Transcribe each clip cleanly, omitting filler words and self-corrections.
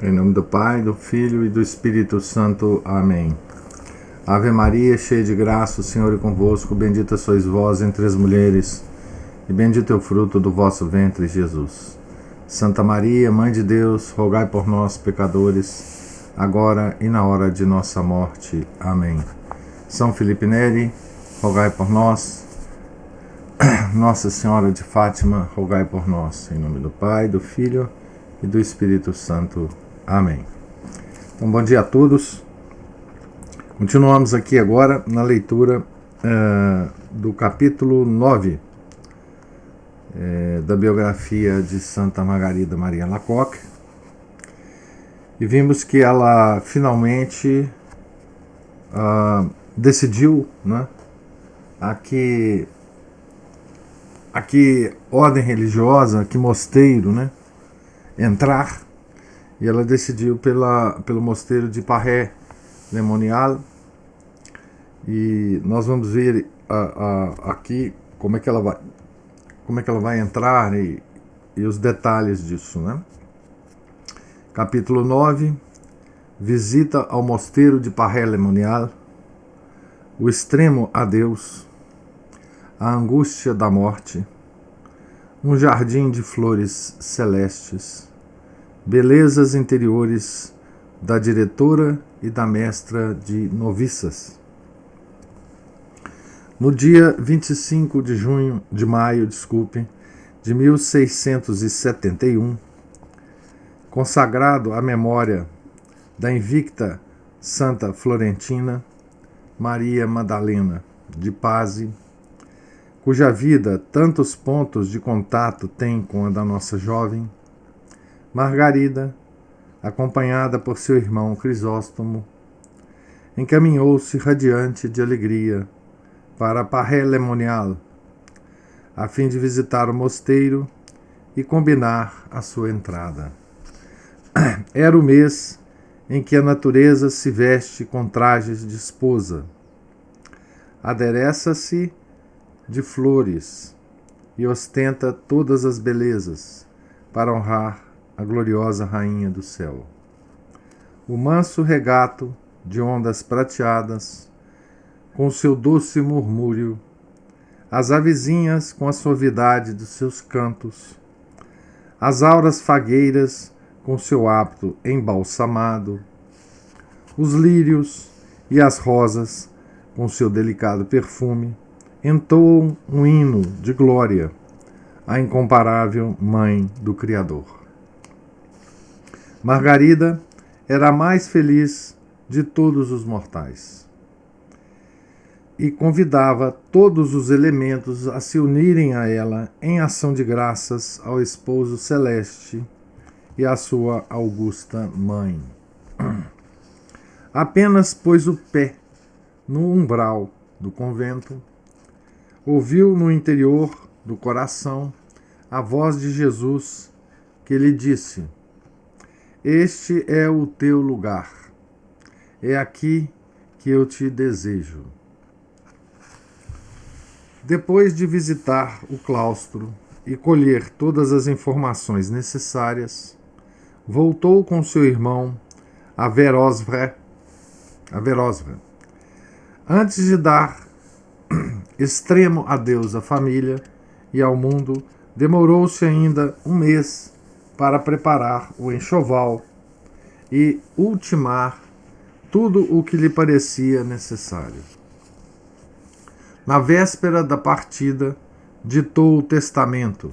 Em nome do Pai, do Filho e do Espírito Santo. Amém. Ave Maria, cheia de graça, o Senhor é convosco. Bendita sois vós entre as mulheres, e bendito é o fruto do vosso ventre, Jesus. Santa Maria, Mãe de Deus, rogai por nós, pecadores, agora e na hora de nossa morte. Amém. São Felipe Neri, rogai por nós. Nossa Senhora de Fátima, rogai por nós. Em nome do Pai, do Filho e do Espírito Santo. Amém. Então, bom dia a todos. Continuamos aqui agora na leitura do capítulo 9 da biografia de Santa Margarida Maria Alacoque. E vimos que ela finalmente decidiu, né, a que ordem religiosa, que mosteiro, né, entrar. E ela decidiu pelo mosteiro de Parré-le-Monial. E nós vamos ver aqui como é que ela vai entrar e os detalhes disso, né? Capítulo 9, visita ao mosteiro de Parré-le-Monial, o extremo adeus, a angústia da morte, um jardim de flores celestes, belezas interiores da diretora e da mestra de noviças. No dia 25 de maio de 1671, consagrado à memória da invicta Santa Florentina Maria Madalena de Pazzi, cuja vida tantos pontos de contato tem com a da nossa jovem, Margarida, acompanhada por seu irmão Crisóstomo, encaminhou-se radiante de alegria para Parré-le-Monial, a fim de visitar o mosteiro e combinar a sua entrada. Era o mês em que a natureza se veste com trajes de esposa, adereça-se de flores e ostenta todas as belezas para honrar a gloriosa Rainha do Céu. O manso regato de ondas prateadas, com seu doce murmúrio, as avezinhas com a suavidade dos seus cantos, as auras fagueiras com seu hábito embalsamado, os lírios e as rosas com seu delicado perfume, entoam um hino de glória à incomparável Mãe do Criador. Margarida era a mais feliz de todos os mortais e convidava todos os elementos a se unirem a ela em ação de graças ao esposo celeste e à sua augusta mãe. Apenas pôs o pé no umbral do convento, ouviu no interior do coração a voz de Jesus que lhe disse: "Este é o teu lugar, é aqui que eu te desejo." Depois de visitar o claustro e colher todas as informações necessárias, voltou com seu irmão a Verosvre. Antes de dar extremo adeus à família e ao mundo, demorou-se ainda um mês para preparar o enxoval e ultimar tudo o que lhe parecia necessário. Na véspera da partida, ditou o testamento,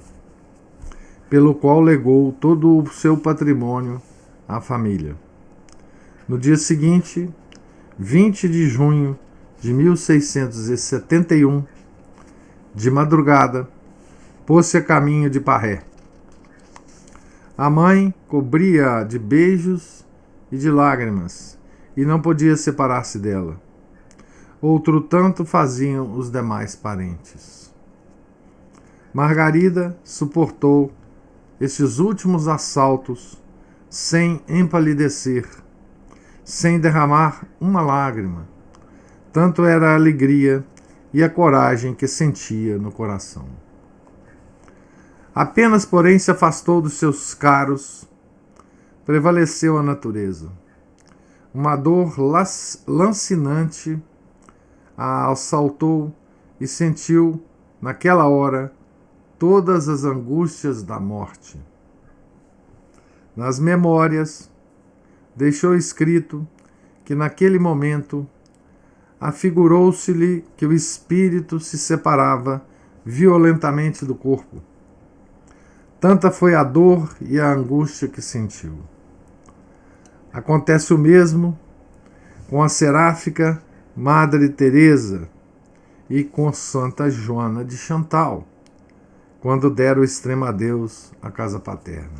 pelo qual legou todo o seu patrimônio à família. No dia seguinte, 20 de junho de 1671, de madrugada, pôs-se a caminho de Parré. A mãe cobria-a de beijos e de lágrimas, e não podia separar-se dela. Outro tanto faziam os demais parentes. Margarida suportou estes últimos assaltos sem empalidecer, sem derramar uma lágrima. Tanto era a alegria e a coragem que sentia no coração. Apenas, porém, se afastou dos seus caros prevaleceu a natureza. Uma dor lancinante a assaltou e sentiu, naquela hora, todas as angústias da morte. Nas memórias, deixou escrito que naquele momento afigurou-se-lhe que o espírito se separava violentamente do corpo. Tanta foi a dor e a angústia que sentiu. Acontece o mesmo com a seráfica Madre Teresa e com Santa Joana de Chantal, quando deram o extremo adeus à casa paterna.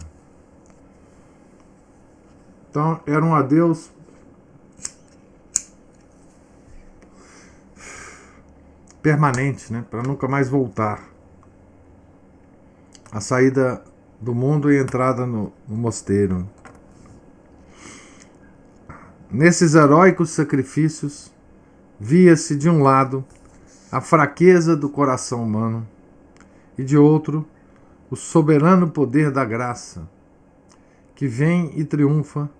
Então, era um adeus permanente, né, para nunca mais voltar. A saída do mundo e a entrada no mosteiro. Nesses heróicos sacrifícios, via-se de um lado a fraqueza do coração humano e de outro o soberano poder da graça, que vem e triunfa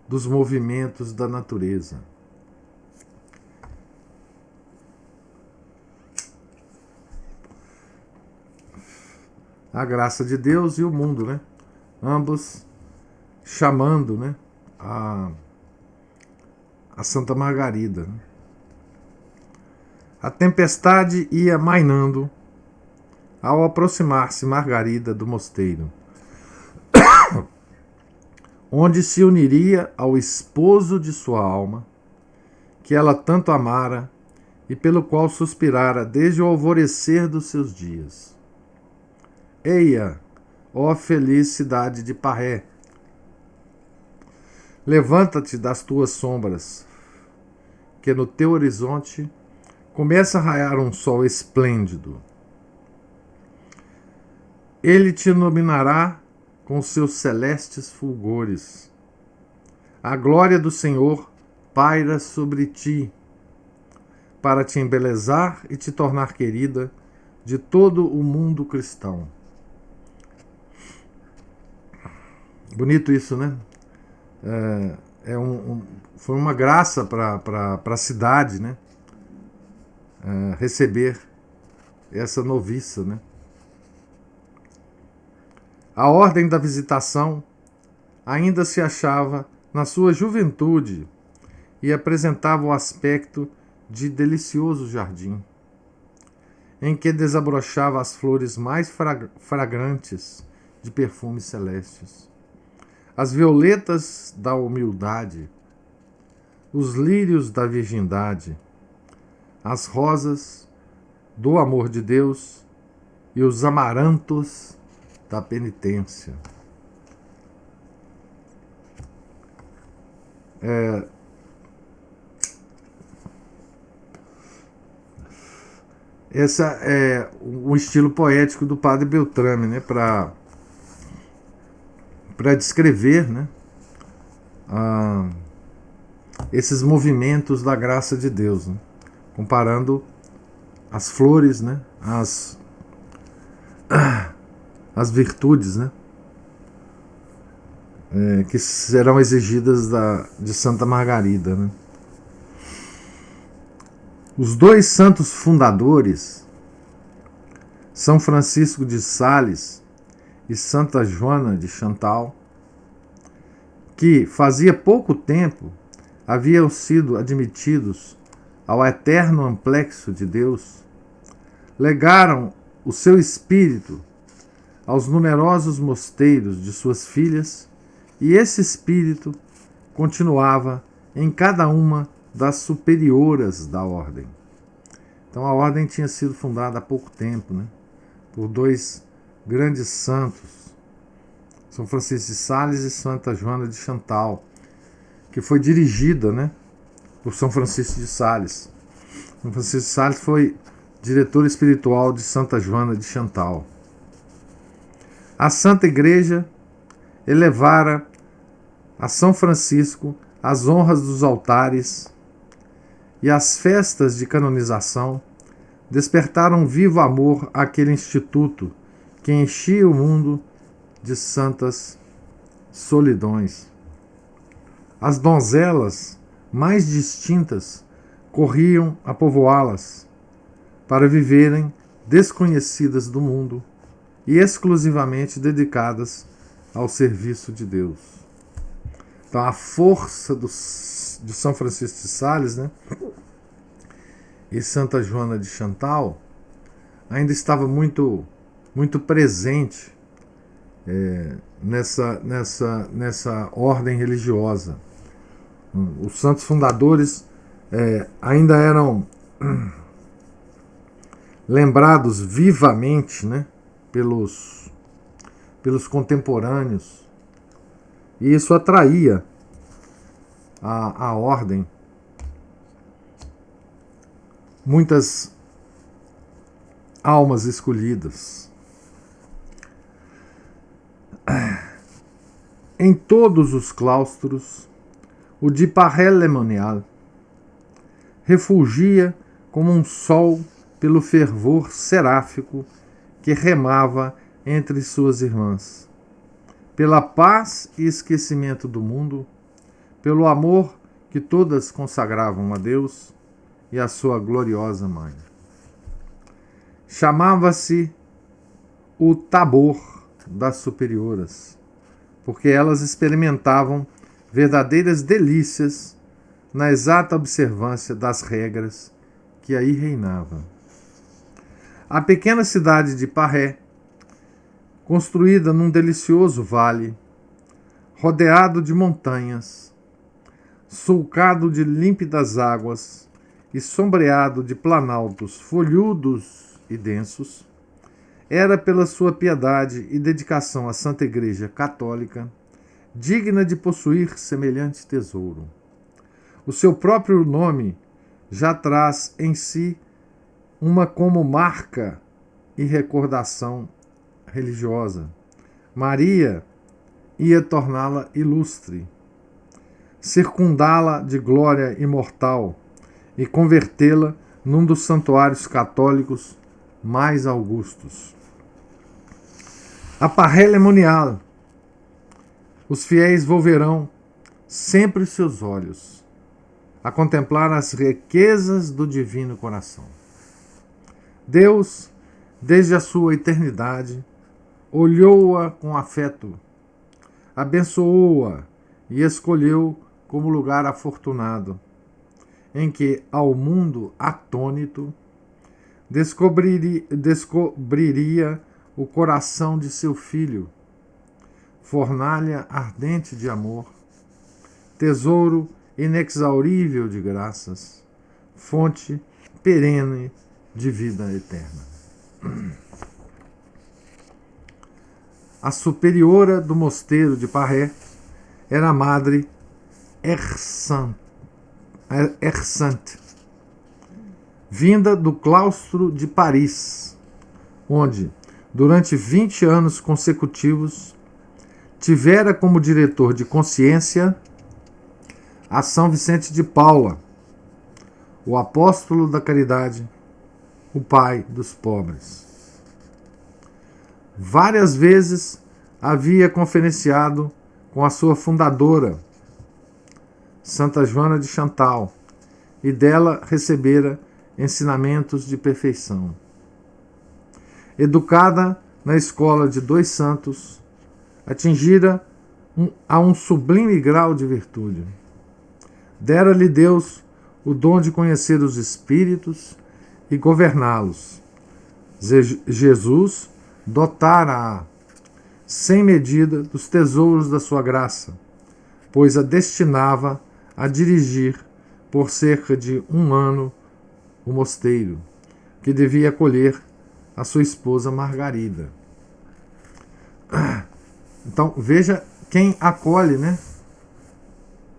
dos movimentos da natureza. A graça de Deus e o mundo, né? Ambos chamando, né, a Santa Margarida. A tempestade ia mainando ao aproximar-se Margarida do mosteiro, onde se uniria ao esposo de sua alma, que ela tanto amara e pelo qual suspirara desde o alvorecer dos seus dias. Eia, ó feliz cidade de Parré, levanta-te das tuas sombras, que no teu horizonte começa a raiar um sol esplêndido. Ele te iluminará com seus celestes fulgores. A glória do Senhor paira sobre ti, para te embelezar e te tornar querida de todo o mundo cristão. Bonito isso, né? Foi uma graça para a cidade, né? Receber essa noviça, né? A ordem da visitação ainda se achava na sua juventude e apresentava o aspecto de delicioso jardim, em que desabrochava as flores mais fragrantes de perfumes celestes, as violetas da humildade, os lírios da virgindade, as rosas do amor de Deus e os amarantos da penitência. Esse é o estilo poético do Padre Beltrame, né, para descrever, né, esses movimentos da graça de Deus, né, comparando as flores, né, as virtudes, né, que serão exigidas de Santa Margarida, né. Os dois santos fundadores, São Francisco de Sales e Santa Joana de Chantal, que fazia pouco tempo haviam sido admitidos ao eterno amplexo de Deus, legaram o seu espírito aos numerosos mosteiros de suas filhas, e esse espírito continuava em cada uma das superioras da ordem. Então a ordem tinha sido fundada há pouco tempo, né, por dois grandes santos, São Francisco de Sales e Santa Joana de Chantal, que foi dirigida, né, por São Francisco de Sales. São Francisco de Sales foi diretor espiritual de Santa Joana de Chantal. A Santa Igreja elevara a São Francisco as honras dos altares, e as festas de canonização despertaram vivo amor àquele instituto que enchia o mundo de santas solidões. As donzelas mais distintas corriam a povoá-las para viverem desconhecidas do mundo e exclusivamente dedicadas ao serviço de Deus. Então a força de São Francisco de Sales, né, e Santa Joana de Chantal ainda estava muito presente nessa ordem religiosa. Os santos fundadores ainda eram lembrados vivamente, né, pelos contemporâneos, e isso atraía a ordem muitas almas escolhidas. Em todos os claustros, o de Paray-le-Monial refulgia como um sol pelo fervor seráfico que remava entre suas irmãs, pela paz e esquecimento do mundo, pelo amor que todas consagravam a Deus e a sua gloriosa mãe. Chamava-se o Tabor das superioras, porque elas experimentavam verdadeiras delícias na exata observância das regras que aí reinavam. A pequena cidade de Paray, construída num delicioso vale, rodeado de montanhas, sulcado de límpidas águas e sombreado de planaltos folhudos e densos, era pela sua piedade e dedicação à Santa Igreja Católica digna de possuir semelhante tesouro. O seu próprio nome já traz em si uma como marca e recordação religiosa. Maria ia torná-la ilustre, circundá-la de glória imortal e convertê-la num dos santuários católicos mais augustos. A Paray-le-Monial, os fiéis volverão sempre seus olhos a contemplar as riquezas do divino coração. Deus, desde a sua eternidade, olhou-a com afeto, abençoou-a e escolheu como lugar afortunado, em que, ao mundo atônito, descobriria o coração de seu filho, fornalha ardente de amor, tesouro inexaurível de graças, fonte perene de vida eterna. A superiora do mosteiro de Paray era a madre Hersante, vinda do claustro de Paris, onde, durante 20 anos consecutivos, tivera como diretor de consciência a São Vicente de Paula, o apóstolo da caridade, o pai dos pobres. Várias vezes havia conferenciado com a sua fundadora, Santa Joana de Chantal, e dela recebera ensinamentos de perfeição. Educada na escola de dois santos, atingira a um sublime grau de virtude. Dera-lhe Deus o dom de conhecer os espíritos e governá-los. Jesus dotara-a sem medida dos tesouros da sua graça, pois a destinava a dirigir por cerca de 1 ano o mosteiro, que devia acolher a sua esposa Margarida. Então, veja quem acolhe, né,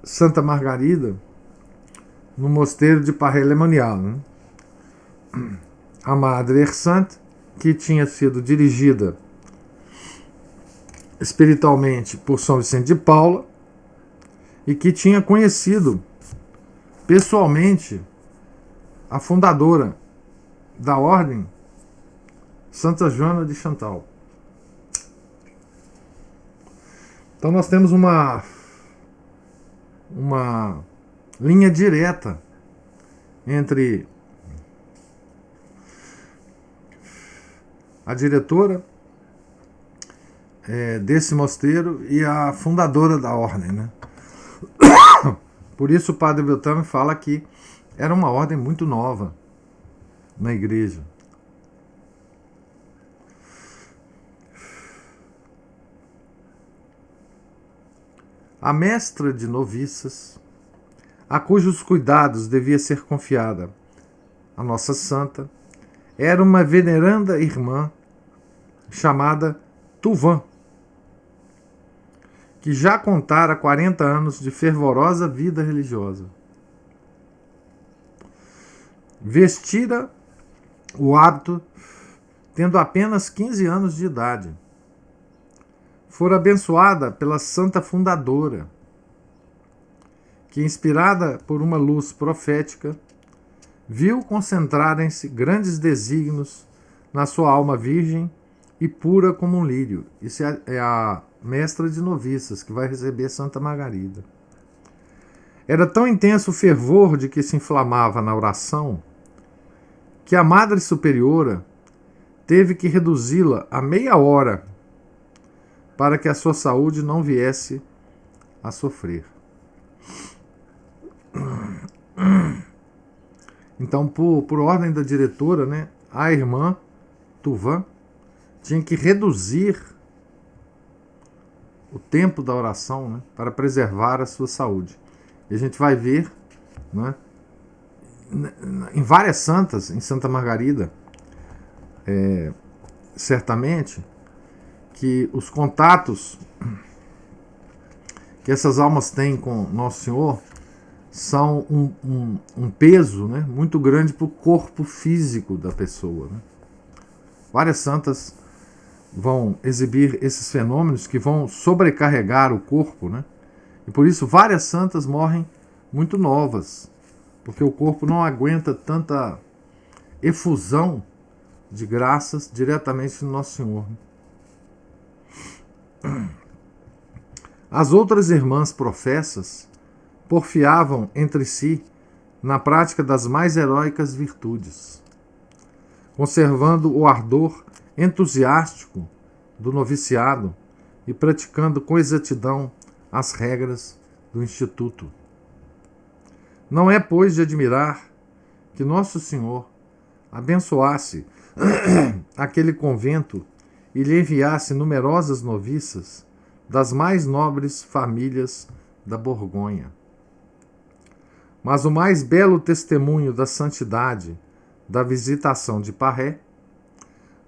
Santa Margarida no mosteiro de Paray-le-Monial, né? A Madre Hersante, que tinha sido dirigida espiritualmente por São Vicente de Paula e que tinha conhecido pessoalmente a fundadora da ordem, Santa Joana de Chantal. Então nós temos uma linha direta entre a diretora desse mosteiro e a fundadora da ordem, né? Por isso o padre Beltrame fala que era uma ordem muito nova na igreja. A mestra de noviças, a cujos cuidados devia ser confiada a nossa santa, era uma veneranda irmã chamada Tuvan, que já contara 40 anos de fervorosa vida religiosa. Vestira o hábito tendo apenas 15 anos de idade. Fora abençoada pela santa fundadora, que, inspirada por uma luz profética, viu concentrarem-se grandes desígnios na sua alma virgem e pura como um lírio. Isso é a mestra de noviças que vai receber Santa Margarida. Era tão intenso o fervor de que se inflamava na oração que a Madre Superiora teve que reduzi-la a meia hora para que a sua saúde não viesse a sofrer. Então, por ordem da diretora, né, a irmã Tuvan tinha que reduzir o tempo da oração, né, para preservar a sua saúde. E a gente vai ver, né, em várias santas, em Santa Margarida, certamente, que os contatos que essas almas têm com Nosso Senhor são um peso, né, muito grande para o corpo físico da pessoa, né? Várias santas vão exibir esses fenômenos que vão sobrecarregar o corpo, né? E por isso várias santas morrem muito novas, porque o corpo não aguenta tanta efusão de graças diretamente no Nosso Senhor. As outras irmãs professas porfiavam entre si na prática das mais heróicas virtudes, conservando o ardor entusiástico do noviciado e praticando com exatidão as regras do Instituto. Não é, pois, de admirar que Nosso Senhor abençoasse aquele convento e lhe enviasse numerosas noviças das mais nobres famílias da Borgonha. Mas o mais belo testemunho da santidade da visitação de Parré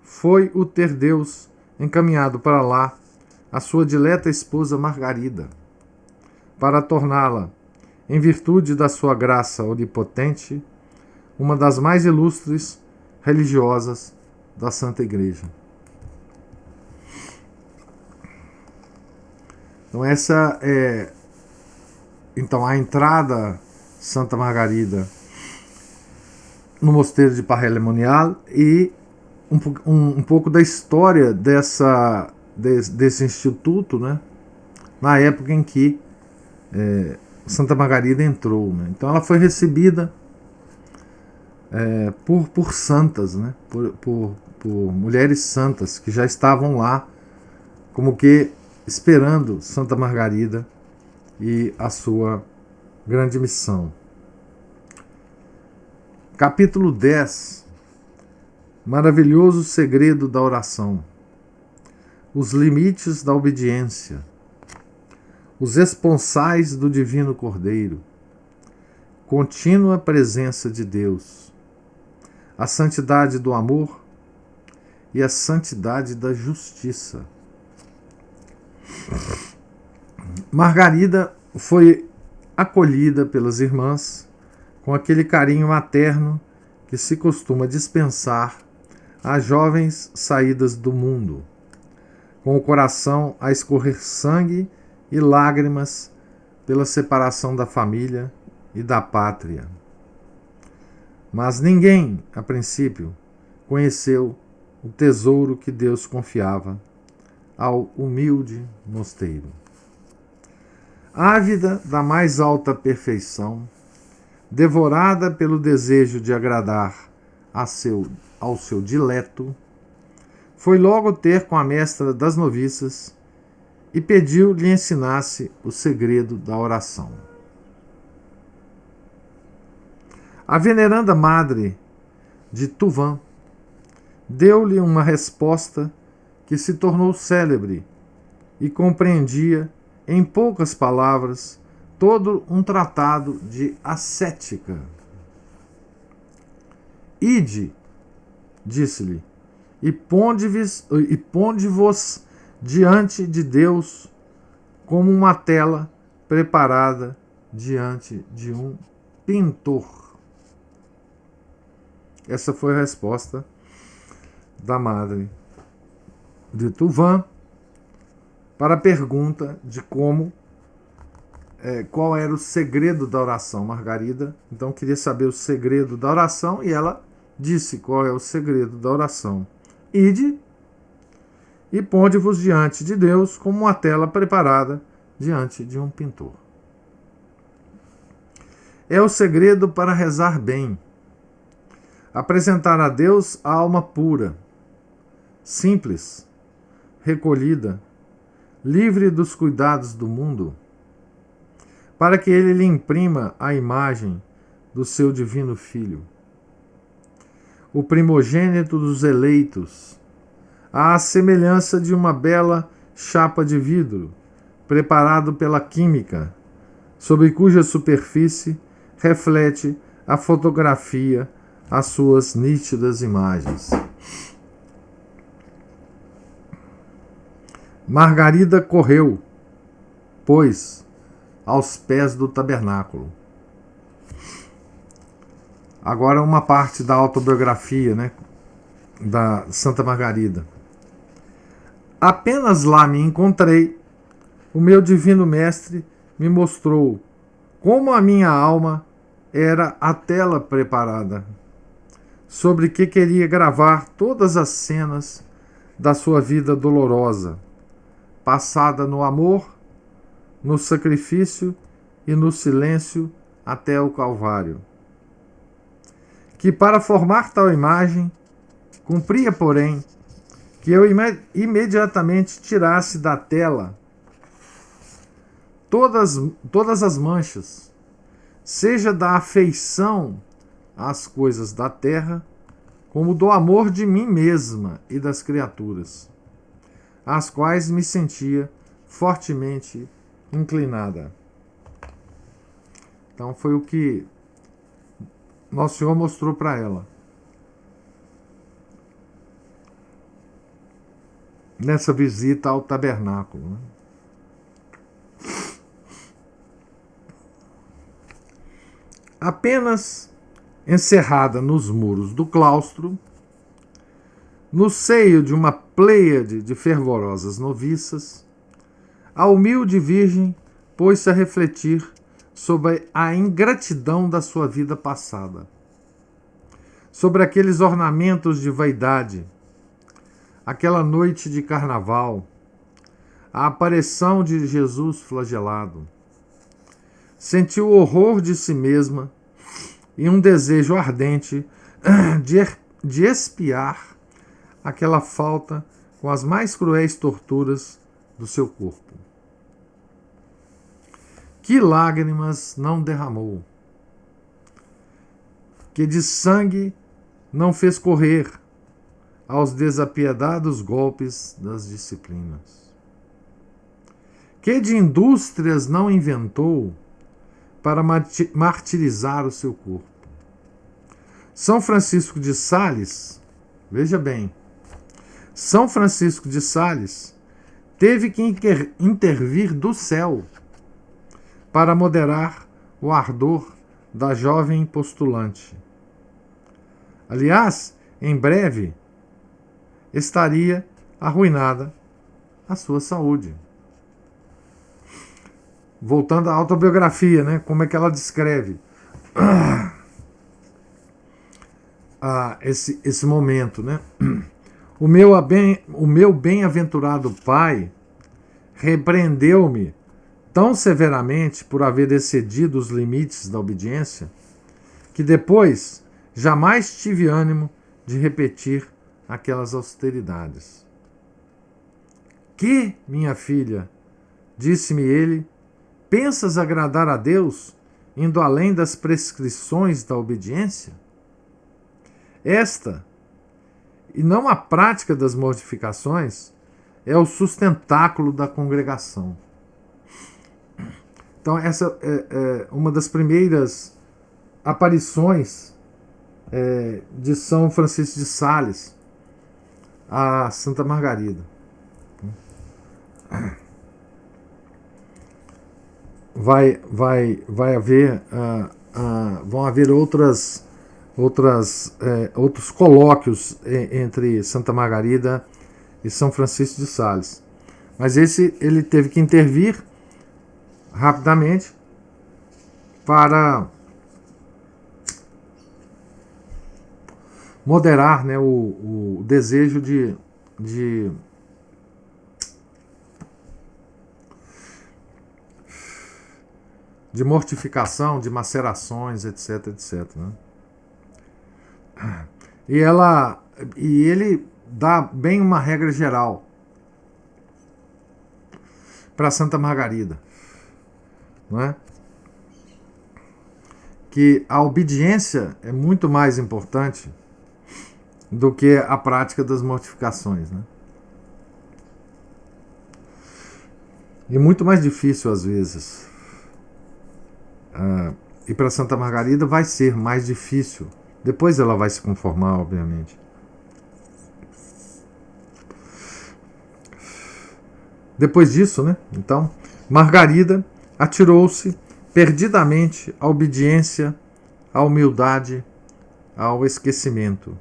foi o ter Deus encaminhado para lá a sua dileta esposa Margarida, para torná-la, em virtude da sua graça onipotente, uma das mais ilustres religiosas da Santa Igreja. Então essa é a entrada Santa Margarida no mosteiro de Parré-le-Monial e um pouco da história desse instituto, né, na época em que Santa Margarida entrou, né? Então ela foi recebida por santas, né, por mulheres santas que já estavam lá como que esperando Santa Margarida e a sua grande missão. Capítulo 10. Maravilhoso segredo da oração. Os limites da obediência. Os esponsais do Divino Cordeiro. Contínua presença de Deus. A santidade do amor e a santidade da justiça. Margarida foi acolhida pelas irmãs com aquele carinho materno que se costuma dispensar às jovens saídas do mundo, com o coração a escorrer sangue e lágrimas pela separação da família e da pátria. Mas ninguém, a princípio, conheceu o tesouro que Deus confiava ao humilde mosteiro. ávida da mais alta perfeição, devorada pelo desejo de agradar ao seu dileto, foi logo ter com a mestra das noviças e pediu lhe ensinasse o segredo da oração. A veneranda madre de Tuvan deu-lhe uma resposta que se tornou célebre e compreendia, em poucas palavras, todo um tratado de ascética. Ide, disse-lhe, e ponde-vos diante de Deus como uma tela preparada diante de um pintor. Essa foi a resposta da madre de Tuvan para a pergunta de qual era o segredo da oração. Margarida, então, queria saber o segredo da oração e ela disse qual é o segredo da oração. Ide e ponde-vos diante de Deus como uma tela preparada diante de um pintor. É o segredo para rezar bem. Apresentar a Deus a alma pura, simples, recolhida, livre dos cuidados do mundo, para que ele lhe imprima a imagem do seu divino Filho, o primogênito dos eleitos, à semelhança de uma bela chapa de vidro, preparado pela química, sobre cuja superfície reflete a fotografia as suas nítidas imagens. Margarida correu, pois, aos pés do tabernáculo. Agora uma parte da autobiografia, da Santa Margarida. Apenas lá me encontrei, o meu divino mestre me mostrou como a minha alma era a tela preparada, sobre que queria gravar todas as cenas da sua vida dolorosa, passada no amor, no sacrifício e no silêncio até o Calvário. Que para formar tal imagem, cumpria, porém, que eu imediatamente tirasse da tela todas as manchas, seja da afeição às coisas da terra, como do amor de mim mesma e das criaturas, às quais me sentia fortemente inclinada. Então foi o que Nosso Senhor mostrou para ela. Nessa visita ao tabernáculo. Apenas encerrada nos muros do claustro, no seio de uma pleiade de fervorosas noviças, a humilde virgem pôs-se a refletir sobre a ingratidão da sua vida passada, sobre aqueles ornamentos de vaidade, aquela noite de carnaval, a aparição de Jesus flagelado. Sentiu o horror de si mesma e um desejo ardente de expiar aquela falta com as mais cruéis torturas do seu corpo. Que lágrimas não derramou, que de sangue não fez correr aos desapiedados golpes das disciplinas, que de indústrias não inventou para martirizar o seu corpo. São Francisco de Sales, veja bem, São Francisco de Sales teve que intervir do céu para moderar o ardor da jovem postulante. Aliás, em breve estaria arruinada a sua saúde. Voltando à autobiografia, como é que ela descreve esse momento, O meu bem-aventurado pai repreendeu-me tão severamente por haver excedido os limites da obediência, que depois jamais tive ânimo de repetir aquelas austeridades. Que, minha filha, disse-me ele, pensas agradar a Deus, indo além das prescrições da obediência? Esta, e não a prática das mortificações, é o sustentáculo da congregação. Então, essa é uma das primeiras aparições de São Francisco de Sales a Santa Margarida. Vão haver outros colóquios entre Santa Margarida e São Francisco de Sales. Mas ele teve que intervir rapidamente para moderar, né, o desejo de mortificação, de macerações, etc, etc. Né? E ele dá bem uma regra geral para Santa Margarida, não é? Que a obediência é muito mais importante do que a prática das mortificações, né? E muito mais difícil às vezes. E para Santa Margarida vai ser mais difícil. Depois ela vai se conformar, obviamente. Depois disso, né? Então, Margarida atirou-se perdidamente à obediência, à humildade, ao esquecimento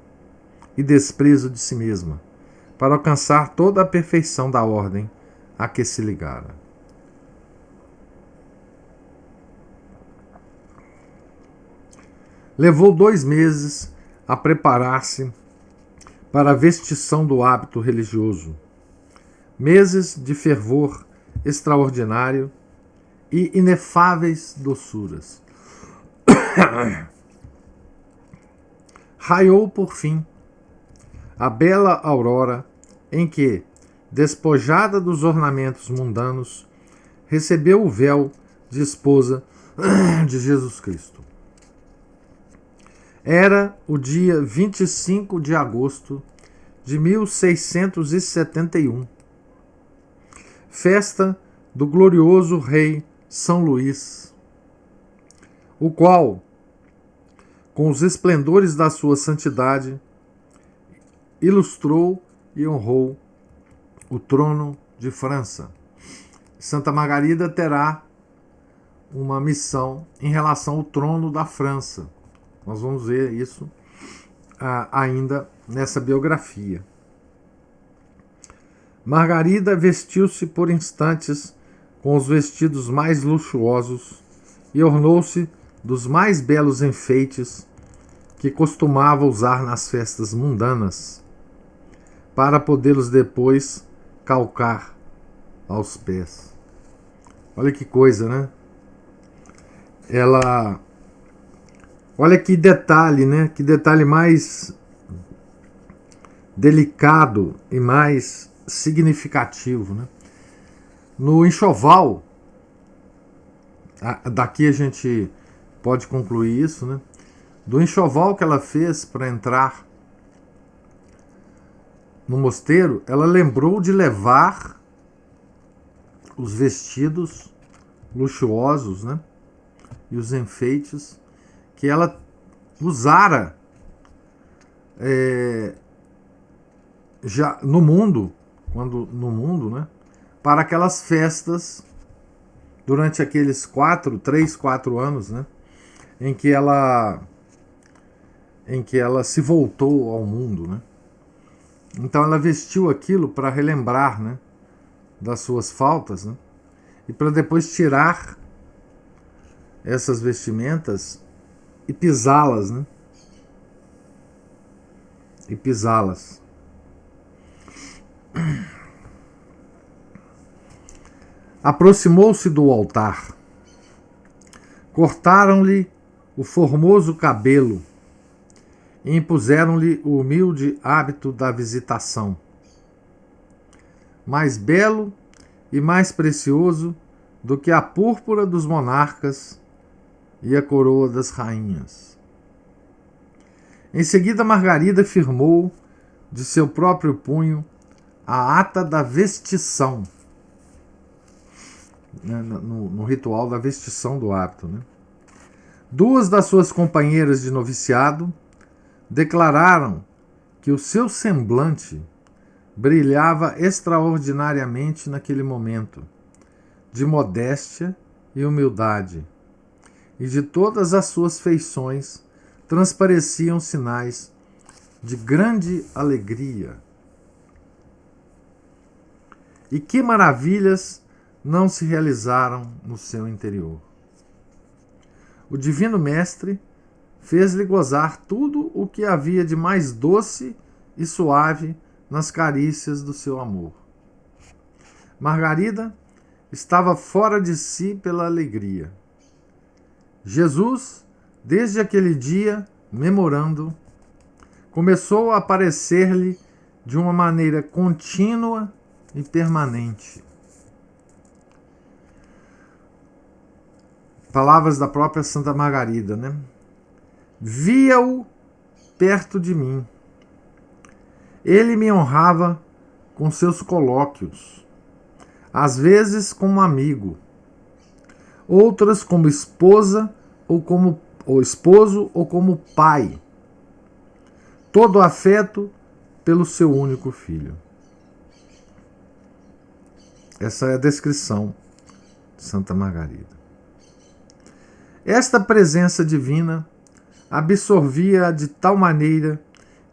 e desprezo de si mesma, para alcançar toda a perfeição da ordem a que se ligara. Levou 2 meses a preparar-se para a vestição do hábito religioso, meses de fervor extraordinário e inefáveis doçuras. Raiou, por fim, a bela aurora em que, despojada dos ornamentos mundanos, recebeu o véu de esposa de Jesus Cristo. Era o dia 25 de agosto de 1671, festa do glorioso rei São Luís, o qual, com os esplendores da sua santidade, ilustrou e honrou o trono de França. Santa Margarida terá uma missão em relação ao trono da França. Nós vamos ver isso ainda nessa biografia. Margarida vestiu-se por instantes com os vestidos mais luxuosos e ornou-se dos mais belos enfeites que costumava usar nas festas mundanas, para podê-los depois calcar aos pés. Olha que coisa, né? Olha que detalhe, né? Que detalhe mais delicado e mais significativo, né? No enxoval, daqui a gente pode concluir isso, né? Do enxoval que ela fez para entrar no mosteiro, ela lembrou de levar os vestidos luxuosos, né? E os enfeites que ela usara já no mundo, né? Para aquelas festas durante aqueles 4 anos, né? Em que ela se voltou ao mundo, né? Então ela vestiu aquilo para relembrar, né, das suas faltas, né, e para depois tirar essas vestimentas e pisá-las, né? E pisá-las. Aproximou-se do altar. Cortaram-lhe o formoso cabelo e impuseram-lhe o humilde hábito da visitação. Mais belo e mais precioso do que a púrpura dos monarcas e a coroa das rainhas. Em seguida, Margarida firmou de seu próprio punho a ata da vestição, né, no ritual da vestição do hábito. Né? Duas das suas companheiras de noviciado declararam que o seu semblante brilhava extraordinariamente naquele momento, de modéstia e humildade, e de todas as suas feições transpareciam sinais de grande alegria. E que maravilhas não se realizaram no seu interior! O Divino Mestre fez-lhe gozar tudo o que havia de mais doce e suave nas carícias do seu amor. Margarida estava fora de si pela alegria. Jesus, desde aquele dia, memorando, começou a aparecer-lhe de uma maneira contínua e permanente. Palavras da própria Santa Margarida, né? Via-o perto de mim. Ele me honrava com seus colóquios, às vezes como amigo, outras como esposa ou esposo ou como pai. Todo afeto pelo seu único filho. Essa é a descrição de Santa Margarida. Esta presença divina absorvia-a de tal maneira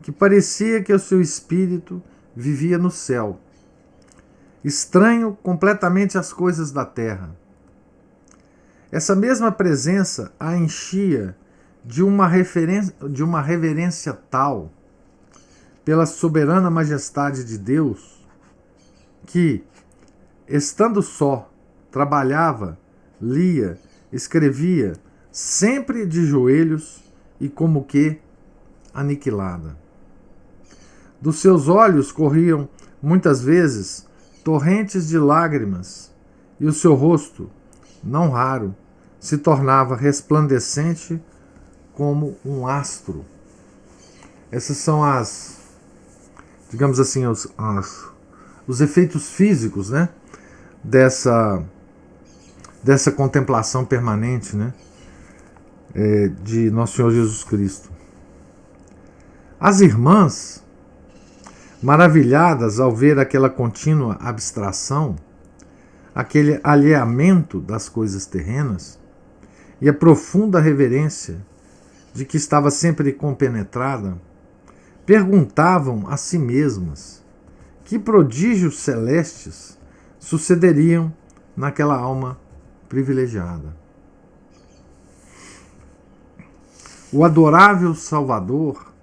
que parecia que o seu espírito vivia no céu, estranho completamente às coisas da terra. Essa mesma presença a enchia de uma reverência tal pela soberana majestade de Deus que, estando só, trabalhava, lia, escrevia, sempre de joelhos e como que aniquilada. Dos seus olhos corriam, muitas vezes, torrentes de lágrimas, e o seu rosto, não raro, se tornava resplandecente como um astro. Essas são digamos assim, os efeitos físicos, né, dessa contemplação permanente, né, de Nosso Senhor Jesus Cristo. As irmãs, maravilhadas ao ver aquela contínua abstração, aquele alheamento das coisas terrenas e a profunda reverência de que estava sempre compenetrada, perguntavam a si mesmas que prodígios celestes sucederiam naquela alma privilegiada. O adorável Salvador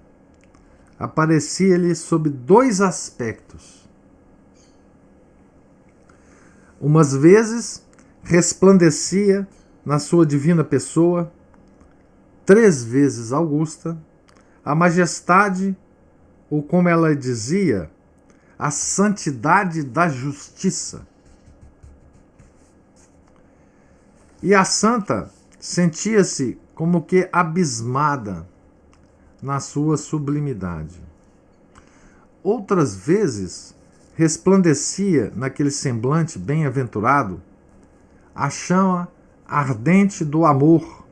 aparecia-lhe sob dois aspectos. Umas vezes resplandecia na sua divina pessoa, 3 vezes augusta, a majestade, ou como ela dizia, a santidade da justiça. E a santa sentia-se como que abismada na sua sublimidade. Outras vezes resplandecia naquele semblante bem-aventurado a chama ardente do amor,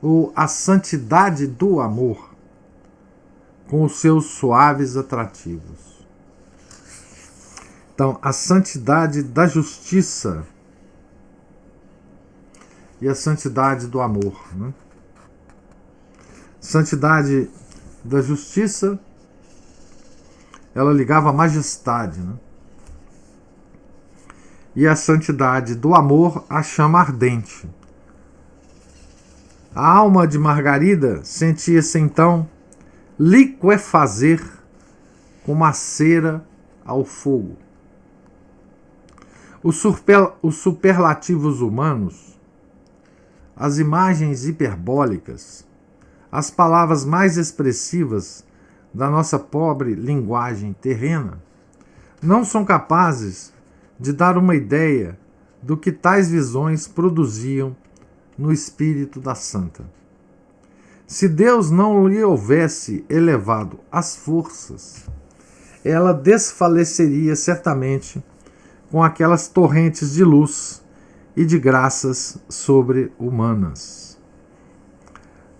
ou a santidade do amor, com os seus suaves atrativos. Então, a santidade da justiça e a santidade do amor, né? Santidade da justiça, ela ligava a majestade, né? E a santidade do amor, a chama ardente. A alma de Margarida sentia-se então liquefazer como a cera ao fogo. Os superlativos humanos, as imagens hiperbólicas, as palavras mais expressivas da nossa pobre linguagem terrena, não são capazes de dar uma ideia do que tais visões produziam no espírito da santa. Se Deus não lhe houvesse elevado as forças, ela desfaleceria certamente com aquelas torrentes de luz e de graças sobre-humanas.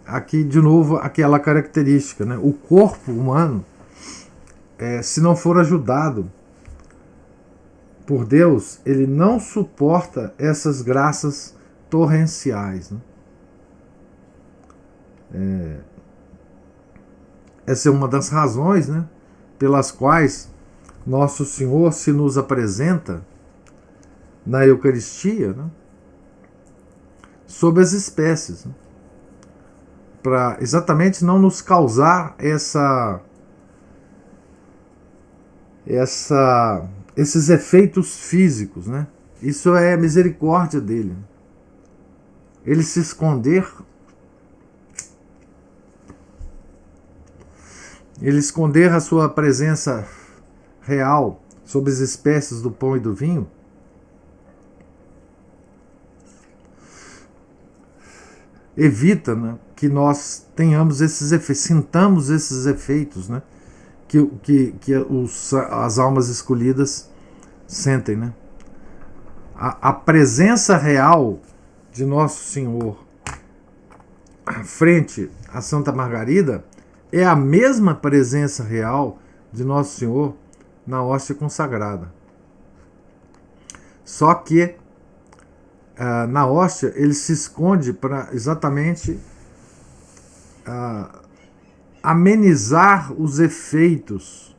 Aqui, de novo, aquela característica, né? O corpo humano, se não for ajudado por Deus, ele não suporta essas graças torrenciais, né? Essa é uma das razões, né, pelas quais Nosso Senhor se nos apresenta na Eucaristia, né, sob as espécies, né, para exatamente não nos causar esses efeitos físicos, né? Isso é misericórdia dele. Ele se esconder a sua presença real sob as espécies do pão e do vinho, evita, né, que nós tenhamos esses efeitos, sintamos esses efeitos, né, que as almas escolhidas sentem, né? A presença real de Nosso Senhor frente a Santa Margarida é a mesma presença real de Nosso Senhor na hóstia consagrada. Só que na hóstia ele se esconde para exatamente amenizar os efeitos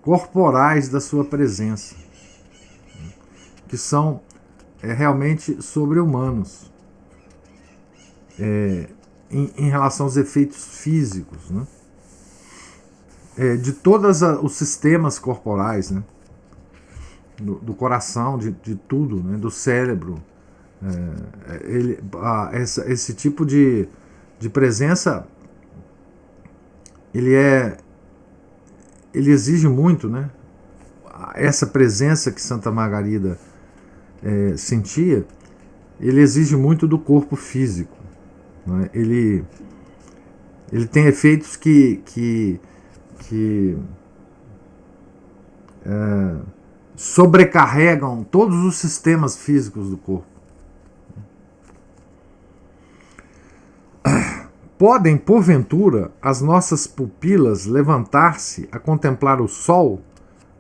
corporais da sua presença, que são realmente sobre-humanos em relação aos efeitos físicos, né? De todos os sistemas corporais, né? Do coração, de tudo, né? Do cérebro. Esse tipo de presença, ele exige muito, né? Essa presença que Santa Margarida sentia, ele exige muito do corpo físico, né? Ele tem efeitos que sobrecarregam todos os sistemas físicos do corpo. Podem, porventura, as nossas pupilas levantar-se a contemplar o sol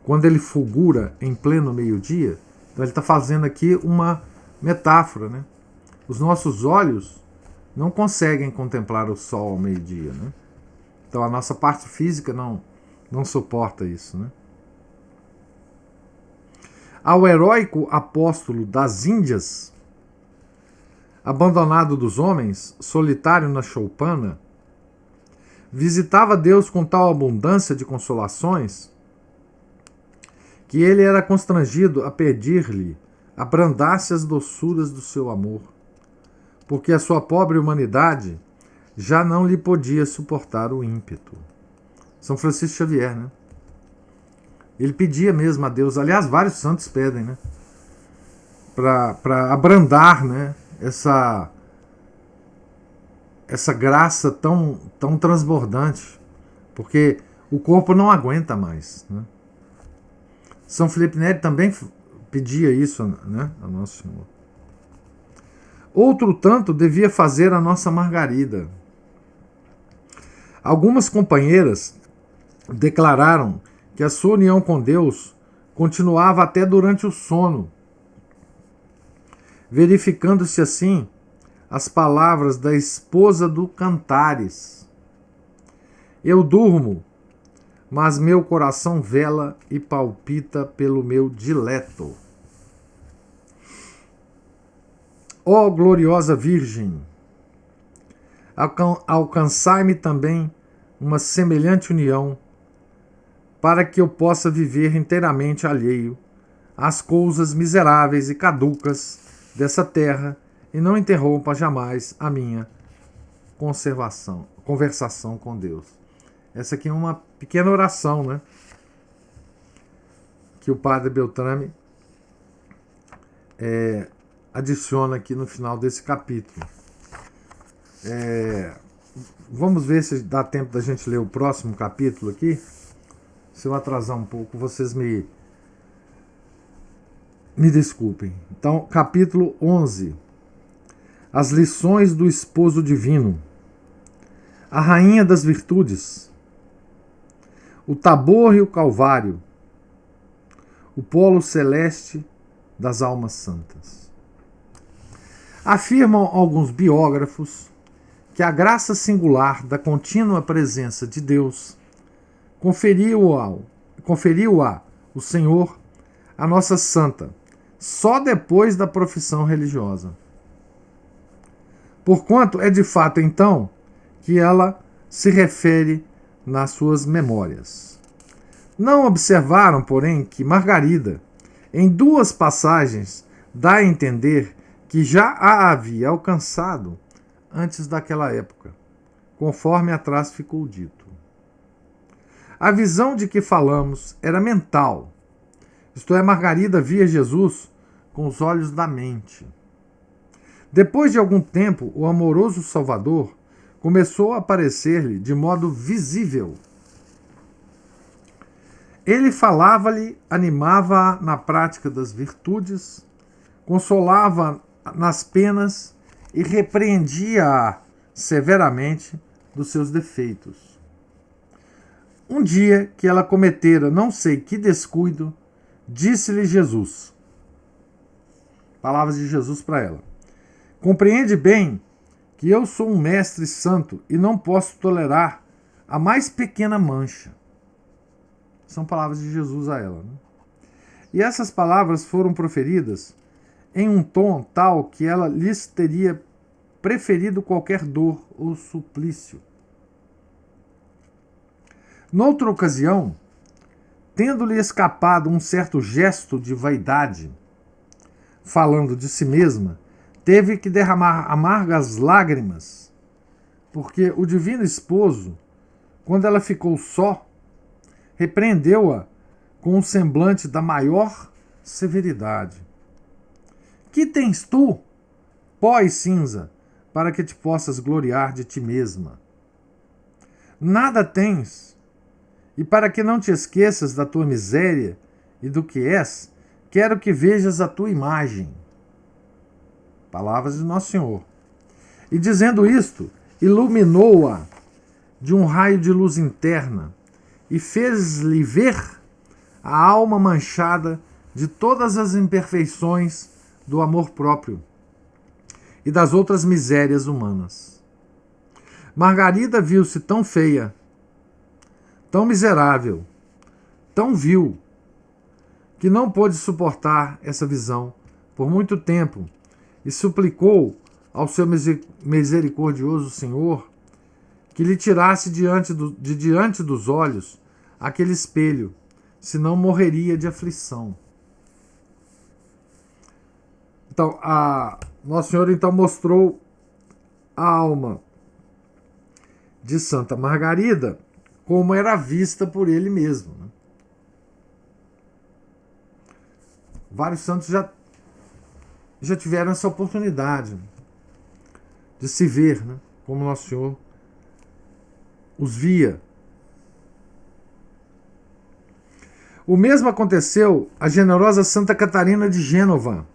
quando ele fulgura em pleno meio-dia? Então ele está fazendo aqui uma metáfora, né? Os nossos olhos não conseguem contemplar o sol ao meio-dia, né? Então a nossa parte física não suporta isso, né? Ao heróico apóstolo das Índias, abandonado dos homens, solitário na choupana, visitava Deus com tal abundância de consolações que ele era constrangido a pedir-lhe abrandasse as doçuras do seu amor, porque a sua pobre humanidade já não lhe podia suportar o ímpeto. São Francisco Xavier, né? Ele pedia mesmo a Deus, aliás, vários santos pedem, né? Para abrandar, né? Essa graça tão transbordante, porque o corpo não aguenta mais, né? São Felipe Neri também pedia isso, né, a Nosso Senhor. Outro tanto devia fazer a nossa Margarida. Algumas companheiras declararam que a sua união com Deus continuava até durante o sono, verificando-se assim as palavras da esposa do Cantares: eu durmo, mas meu coração vela e palpita pelo meu dileto. Ó gloriosa Virgem, alcançai-me também uma semelhante união, para que eu possa viver inteiramente alheio as coisas miseráveis e caducas dessa terra e não interrompa jamais a minha conversação com Deus. Essa aqui é uma pequena oração, né, que o padre Beltrame adiciona aqui no final desse capítulo. Vamos ver se dá tempo da gente ler o próximo capítulo aqui. Se eu atrasar um pouco, vocês me desculpem. Então, capítulo 11. As lições do esposo divino. A rainha das virtudes. O Tabor e o Calvário. O polo celeste das almas santas. Afirmam alguns biógrafos que a graça singular da contínua presença de Deus conferiu-a o Senhor, a nossa santa, só depois da profissão religiosa. Porquanto é de fato então que ela se refere nas suas memórias. Não observaram, porém, que Margarida, em duas passagens, dá a entender que já a havia alcançado antes daquela época, conforme atrás ficou dito. A visão de que falamos era mental, isto é, Margarida via Jesus com os olhos da mente. Depois de algum tempo, o amoroso Salvador começou a aparecer-lhe de modo visível. Ele falava-lhe, animava-a na prática das virtudes, consolava nas penas e repreendia-a severamente dos seus defeitos. Um dia que ela cometera não sei que descuido, disse-lhe Jesus, palavras de Jesus para ela: compreende bem que eu sou um mestre santo e não posso tolerar a mais pequena mancha. São palavras de Jesus a ela, né? E essas palavras foram proferidas em um tom tal que ela lhes teria preferido qualquer dor ou suplício. Noutra ocasião, tendo-lhe escapado um certo gesto de vaidade, falando de si mesma, teve que derramar amargas lágrimas, porque o divino esposo, quando ela ficou só, repreendeu-a com um semblante da maior severidade. Que tens tu, pó e cinza, para que te possas gloriar de ti mesma? Nada tens, e para que não te esqueças da tua miséria e do que és, quero que vejas a tua imagem. Palavras de Nosso Senhor. E dizendo isto, iluminou-a de um raio de luz interna e fez-lhe ver a alma manchada de todas as imperfeições do amor próprio e das outras misérias humanas. Margarida viu-se tão feia, tão miserável, tão vil, que não pôde suportar essa visão por muito tempo e suplicou ao seu misericordioso Senhor que lhe tirasse de diante dos olhos aquele espelho, senão morreria de aflição. Então, Nosso Senhor então mostrou a alma de Santa Margarida como era vista por ele mesmo, né? Vários santos já tiveram essa oportunidade de se ver, né, como Nosso Senhor os via. O mesmo aconteceu à generosa Santa Catarina de Gênova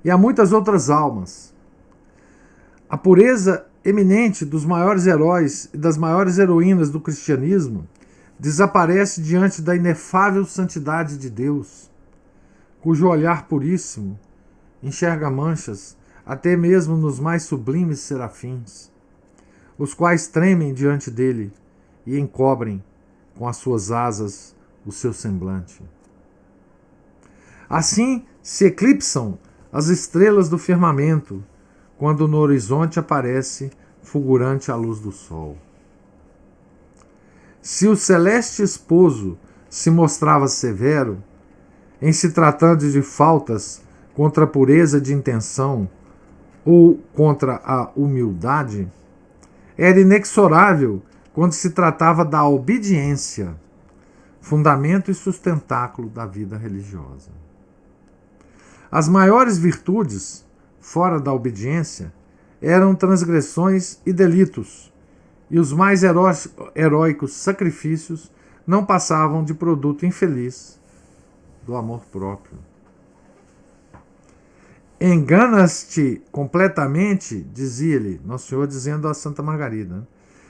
e a muitas outras almas. A pureza eminente dos maiores heróis e das maiores heroínas do cristianismo desaparece diante da inefável santidade de Deus, cujo olhar puríssimo enxerga manchas até mesmo nos mais sublimes serafins, os quais tremem diante dele e encobrem com as suas asas o seu semblante. Assim se eclipsam as estrelas do firmamento, quando no horizonte aparece fulgurante a luz do sol. Se o celeste esposo se mostrava severo, em se tratando de faltas contra a pureza de intenção ou contra a humildade, era inexorável quando se tratava da obediência, fundamento e sustentáculo da vida religiosa. As maiores virtudes, fora da obediência, eram transgressões e delitos, e os mais heróicos sacrifícios não passavam de produto infeliz do amor próprio. Enganas-te completamente, dizia-lhe Nosso Senhor dizendo a Santa Margarida,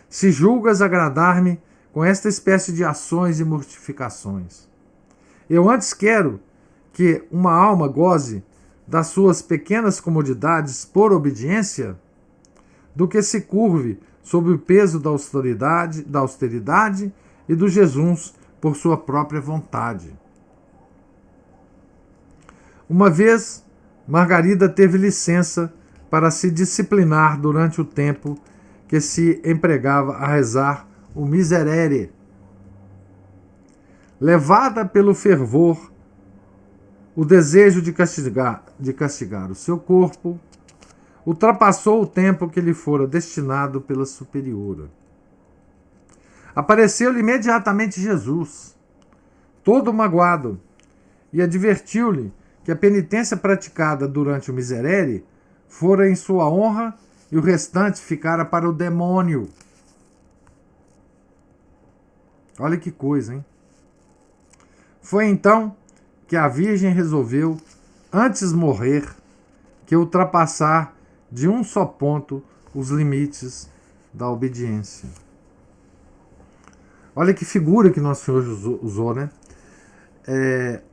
se julgas agradar-me com esta espécie de ações e mortificações. Eu antes quero que uma alma goze das suas pequenas comodidades por obediência, do que se curve sob o peso da austeridade e do jejuns por sua própria vontade. Uma vez, Margarida teve licença para se disciplinar durante o tempo que se empregava a rezar o Miserere. Levada pelo fervor, o desejo de castigar o seu corpo, ultrapassou o tempo que lhe fora destinado pela superiora. Apareceu-lhe imediatamente Jesus, todo magoado, e advertiu-lhe que a penitência praticada durante o Miserere fora em sua honra e o restante ficara para o demônio. Olha que coisa, hein? Foi então que a Virgem resolveu, antes morrer, que ultrapassar de um só ponto os limites da obediência. Olha que figura que Nosso Senhor usou, né?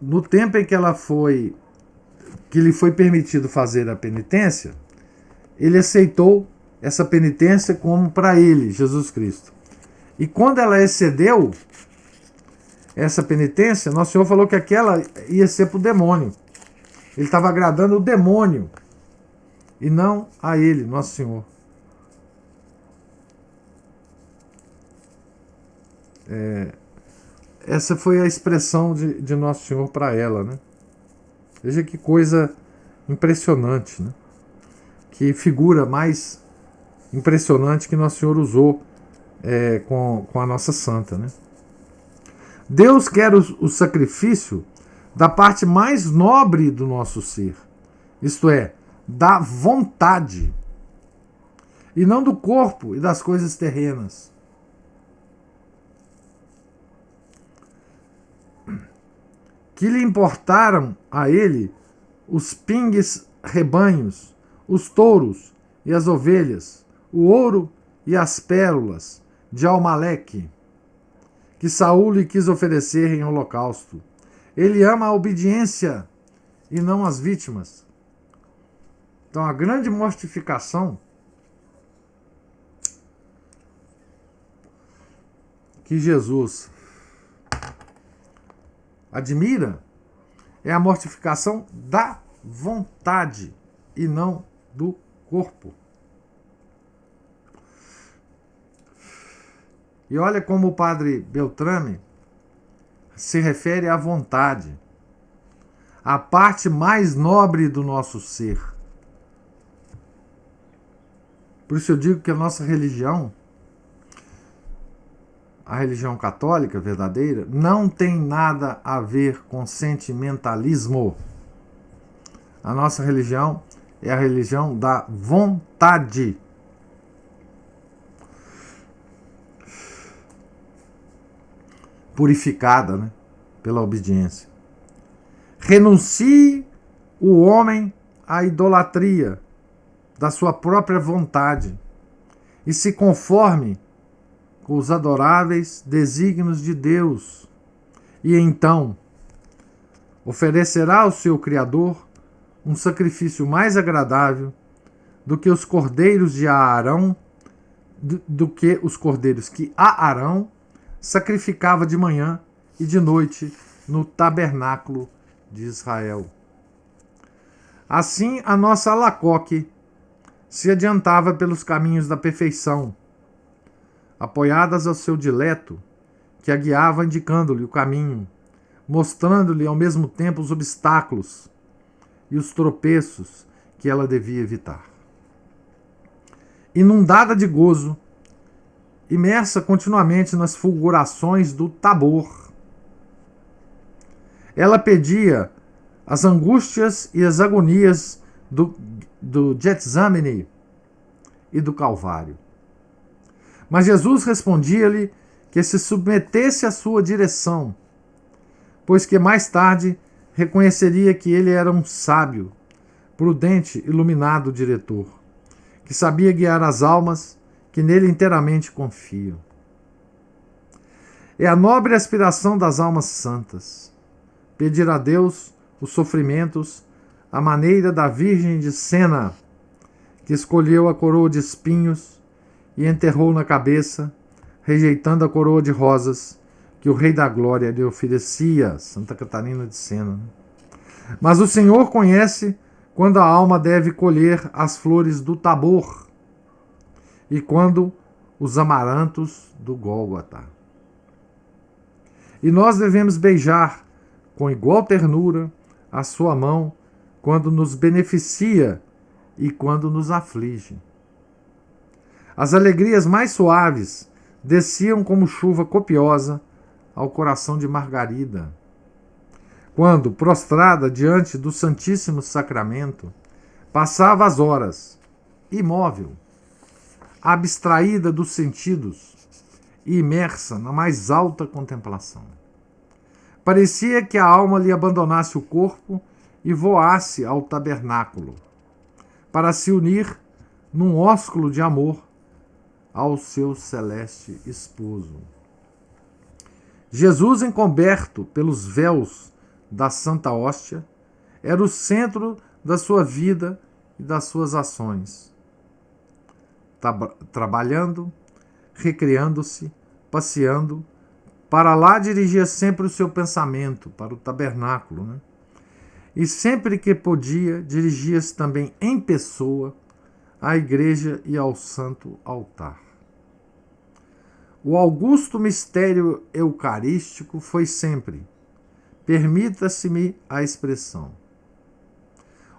No tempo em que que lhe foi permitido fazer a penitência, ele aceitou essa penitência como para ele, Jesus Cristo. E quando ela excedeu essa penitência, Nosso Senhor falou que aquela ia ser para o demônio. Ele estava agradando o demônio e não a ele, Nosso Senhor. Essa foi a expressão de Nosso Senhor para ela, né? Veja que coisa impressionante, né? Que figura mais impressionante que Nosso Senhor usou com a nossa santa, né? Deus quer o sacrifício da parte mais nobre do nosso ser, isto é, da vontade, e não do corpo e das coisas terrenas. Que lhe importaram a ele os pingues rebanhos, os touros e as ovelhas, o ouro e as pérolas de Almaleque, que Saul lhe quis oferecer em holocausto. Ele ama a obediência e não as vítimas. Então a grande mortificação que Jesus admira é a mortificação da vontade e não do corpo. E olha como o padre Beltrame se refere à vontade, a parte mais nobre do nosso ser. Por isso eu digo que a nossa religião, a religião católica verdadeira, não tem nada a ver com sentimentalismo. A nossa religião é a religião da vontade. Purificada, né, pela obediência. Renuncie o homem à idolatria da sua própria vontade e se conforme com os adoráveis desígnios de Deus, e então oferecerá ao seu Criador um sacrifício mais agradável do que os cordeiros de Arão, do que os cordeiros que Arão sacrificava de manhã e de noite no tabernáculo de Israel. Assim, a nossa Alacoque se adiantava pelos caminhos da perfeição, apoiadas ao seu dileto, que a guiava indicando-lhe o caminho, mostrando-lhe ao mesmo tempo os obstáculos e os tropeços que ela devia evitar. Inundada de gozo, imersa continuamente nas fulgurações do Tabor, ela pedia as angústias e as agonias do Getsemane e do Calvário. Mas Jesus respondia-lhe que se submetesse à sua direção, pois que mais tarde reconheceria que ele era um sábio, prudente, iluminado diretor, que sabia guiar as almas que nele inteiramente confiam. É a nobre aspiração das almas santas pedir a Deus os sofrimentos à maneira da Virgem de Sena, que escolheu a coroa de espinhos e enterrou na cabeça, rejeitando a coroa de rosas que o Rei da Glória lhe oferecia, Santa Catarina de Sena. Mas o Senhor conhece quando a alma deve colher as flores do Tabor e quando os amarantos do Gólgota. E nós devemos beijar com igual ternura a sua mão quando nos beneficia e quando nos aflige. As alegrias mais suaves desciam como chuva copiosa ao coração de Margarida, quando, prostrada diante do Santíssimo Sacramento, passava as horas, imóvel, abstraída dos sentidos e imersa na mais alta contemplação. Parecia que a alma lhe abandonasse o corpo e voasse ao tabernáculo, para se unir num ósculo de amor ao seu celeste esposo. Jesus, encoberto pelos véus da Santa Hóstia, era o centro da sua vida e das suas ações. Trabalhando, recreando-se, passeando, para lá dirigia sempre o seu pensamento, para o tabernáculo, né? E sempre que podia, dirigia-se também em pessoa à igreja e ao santo altar. O augusto mistério eucarístico foi sempre, permita-se-me a expressão,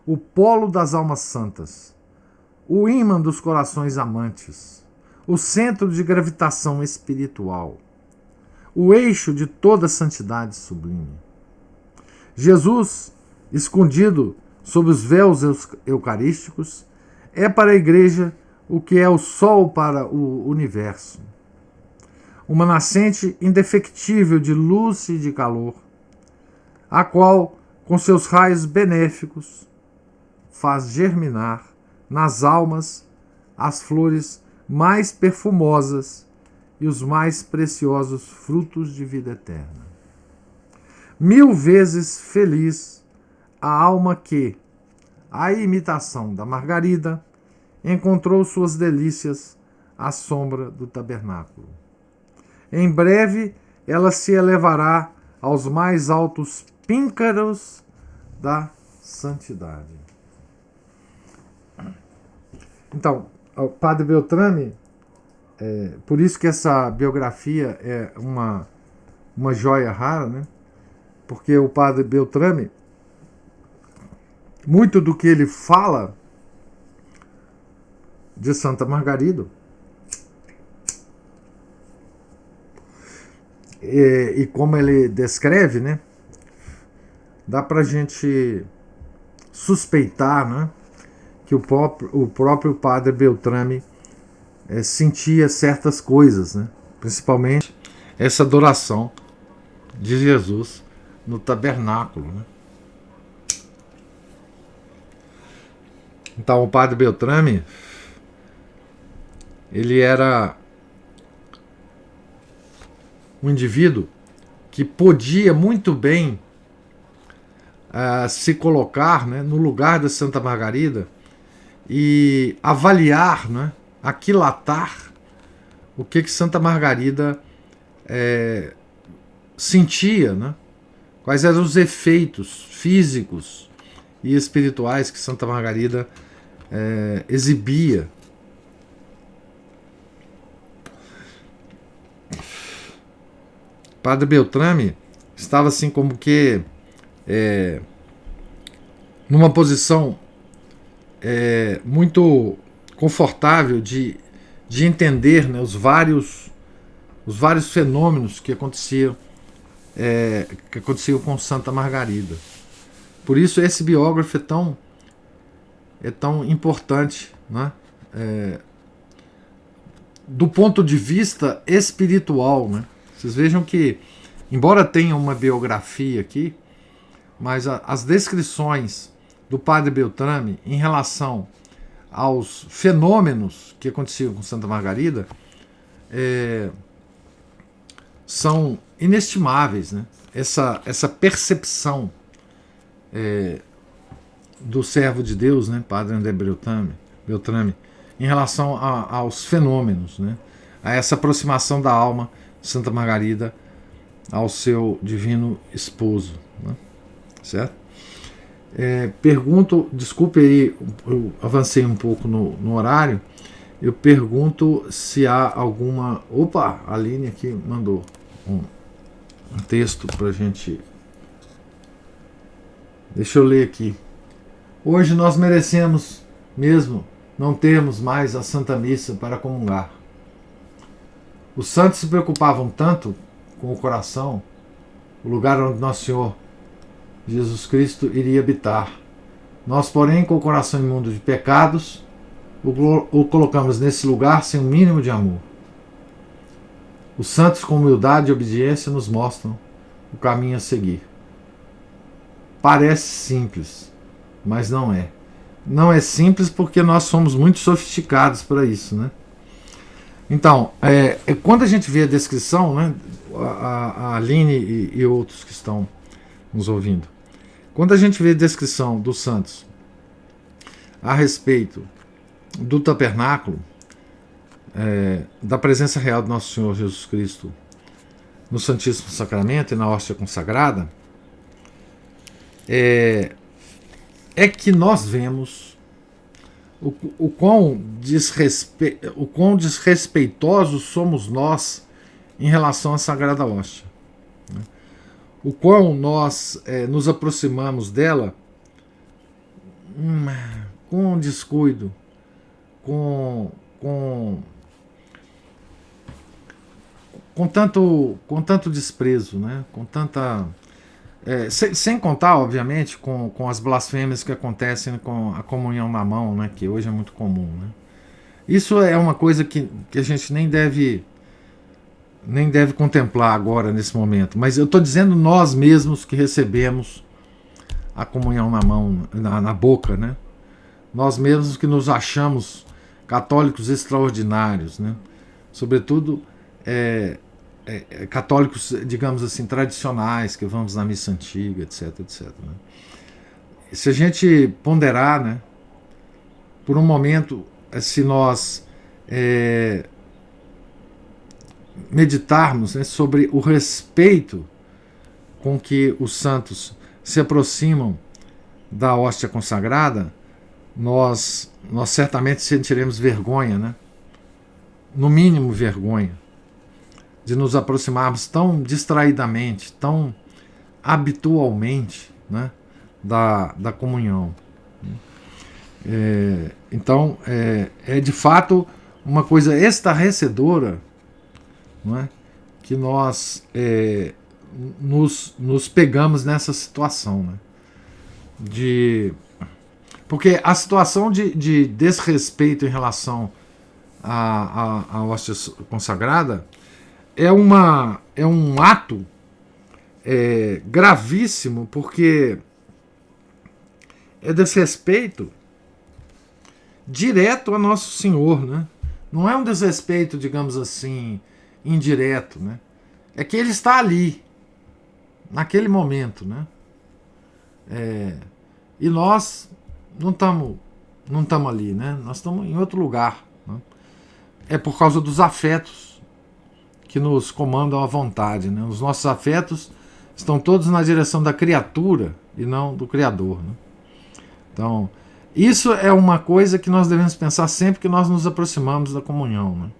o polo das almas santas, o ímã dos corações amantes, o centro de gravitação espiritual, o eixo de toda santidade sublime. Jesus, escondido sob os véus eucarísticos, é para a igreja o que é o sol para o universo. Uma nascente indefectível de luz e de calor, a qual, com seus raios benéficos, faz germinar nas almas as flores mais perfumosas e os mais preciosos frutos de vida eterna. 1000 vezes feliz a alma que, à imitação da Margarida, encontrou suas delícias à sombra do tabernáculo. Em breve ela se elevará aos mais altos píncaros da santidade. Então, o Padre Beltrame, por isso que essa biografia é uma joia rara, né? Porque o Padre Beltrame, muito do que ele fala de Santa Margarida, e como ele descreve, né, dá para a gente suspeitar, né, que o próprio Padre Beltrame sentia certas coisas, né, principalmente essa adoração de Jesus no tabernáculo, né. Então o Padre Beltrame, ele era um indivíduo que podia muito bem se colocar, né, no lugar da Santa Margarida e avaliar, né, aquilatar o que Santa Margarida sentia, né, quais eram os efeitos físicos e espirituais que Santa Margarida exibia. Padre Beltrame estava assim como que numa posição muito confortável de entender, né, os vários fenômenos que aconteciam com Santa Margarida. Por isso esse biógrafo é tão importante, né? Do ponto de vista espiritual, né? Vocês vejam que, embora tenha uma biografia aqui, mas as descrições do padre Beltrame em relação aos fenômenos que aconteciam com Santa Margarida são inestimáveis, né? Essa percepção do servo de Deus, né, Padre André Beltrame, em relação aos fenômenos, né, a essa aproximação da alma de Santa Margarida ao seu divino esposo, né, certo? Pergunto, desculpe aí, eu avancei um pouco no horário, eu pergunto se há alguma... Opa, a Aline aqui mandou um texto para a gente... Deixa eu ler aqui. Hoje nós merecemos mesmo não termos mais a Santa Missa para comungar. Os santos se preocupavam tanto com o coração, o lugar onde Nosso Senhor Jesus Cristo iria habitar. Nós, porém, com o coração imundo de pecados, o colocamos nesse lugar sem o mínimo de amor. Os santos, com humildade e obediência, nos mostram o caminho a seguir. Parece simples, mas não é. Não é simples porque nós somos muito sofisticados para isso, né? Então, quando a gente vê a descrição, né, a Aline e outros que estão nos ouvindo, quando a gente vê a descrição dos santos a respeito do tabernáculo, da presença real do Nosso Senhor Jesus Cristo no Santíssimo Sacramento e na hóstia consagrada, é que nós vemos o quão desrespeitosos somos nós em relação à Sagrada Hóstia, né? O quão nós nos aproximamos dela com descuido, com tanto desprezo, né? Com tanta... sem contar, obviamente, com as blasfêmias que acontecem com a comunhão na mão, né, que hoje é muito comum, né? Isso é uma coisa que a gente nem deve contemplar agora, nesse momento. Mas eu estou dizendo nós mesmos que recebemos a comunhão na mão, na boca, né? Nós mesmos que nos achamos católicos extraordinários, né? Sobretudo católicos, digamos assim, tradicionais, que vamos na missa antiga, etc, etc, né? Se a gente ponderar, né, por um momento, se nós meditarmos, né, sobre o respeito com que os santos se aproximam da hóstia consagrada, nós certamente sentiremos vergonha, né? No mínimo vergonha, de nos aproximarmos tão distraidamente, tão habitualmente, né, da comunhão. Então, é de fato uma coisa estarrecedora, não é, que nós nos pegamos nessa situação, né, porque a situação de desrespeito em relação à hóstia consagrada é um ato gravíssimo, porque é desrespeito direto a Nosso Senhor, né? Não é um desrespeito, digamos assim, indireto, né? É que Ele está ali, naquele momento, né? E nós não estamos ali, né? Nós estamos em outro lugar, né? É por causa dos afetos que nos comandam à vontade, né? Os nossos afetos estão todos na direção da criatura e não do Criador, né? Então, isso é uma coisa que nós devemos pensar sempre que nós nos aproximamos da comunhão, né?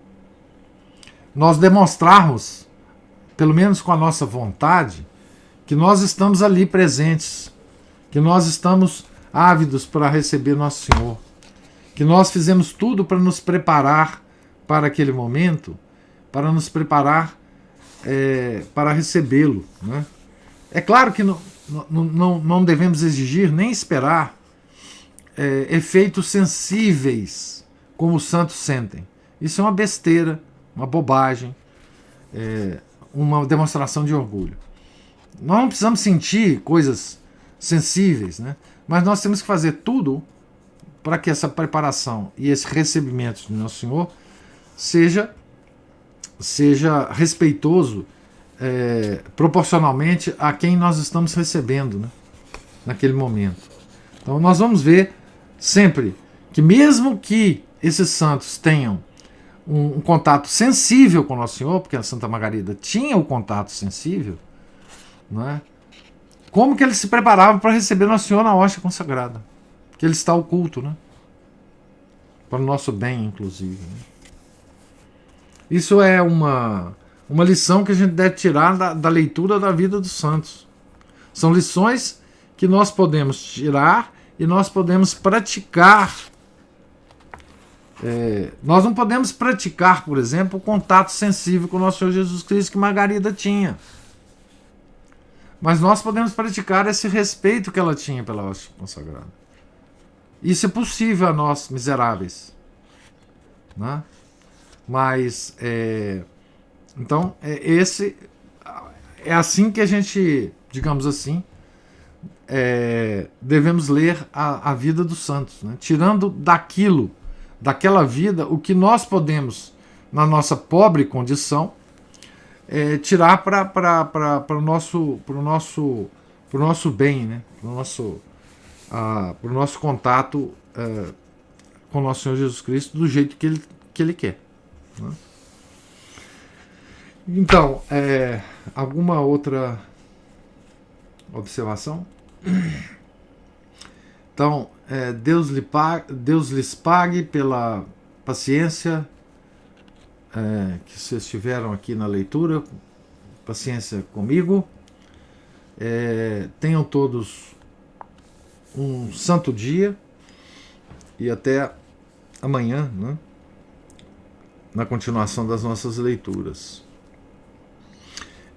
Nós demonstrarmos, pelo menos com a nossa vontade, que nós estamos ali presentes, que nós estamos ávidos para receber Nosso Senhor, que nós fizemos tudo para nos preparar para aquele momento, para nos preparar para recebê-lo, né? É claro que não devemos exigir nem esperar efeitos sensíveis como os santos sentem. Isso é uma besteira, uma bobagem, uma demonstração de orgulho. Nós não precisamos sentir coisas sensíveis, né? Mas nós temos que fazer tudo para que essa preparação e esse recebimento de Nosso Senhor seja respeitoso proporcionalmente a quem nós estamos recebendo, né, naquele momento. Então nós vamos ver sempre que mesmo que esses santos tenham um contato sensível com Nosso Senhor, porque a Santa Margarida tinha o contato sensível, não é? Como que eles se preparavam para receber Nosso Senhor na hóstia consagrada? Que ele está oculto, né? Para o nosso bem, inclusive, né? Isso é uma lição que a gente deve tirar da leitura da vida dos santos. São lições que nós podemos tirar e nós podemos praticar. Nós não podemos praticar, por exemplo, o contato sensível com o nosso Senhor Jesus Cristo que Margarida tinha. Mas nós podemos praticar esse respeito que ela tinha pela hóstia consagrada. Isso é possível a nós, miseráveis, né? Mas, então, é assim que a gente, digamos assim, devemos ler a vida dos santos, né? Tirando daquela vida, o que nós podemos, na nossa pobre condição, tirar para o nosso bem, né? Para o nosso contato com o nosso Senhor Jesus Cristo do jeito que Ele quer. Né? Então, alguma outra observação? Então, Deus lhes pague pela paciência que vocês tiveram aqui na leitura, paciência comigo. Tenham todos um santo dia e até amanhã, né? Na continuação das nossas leituras.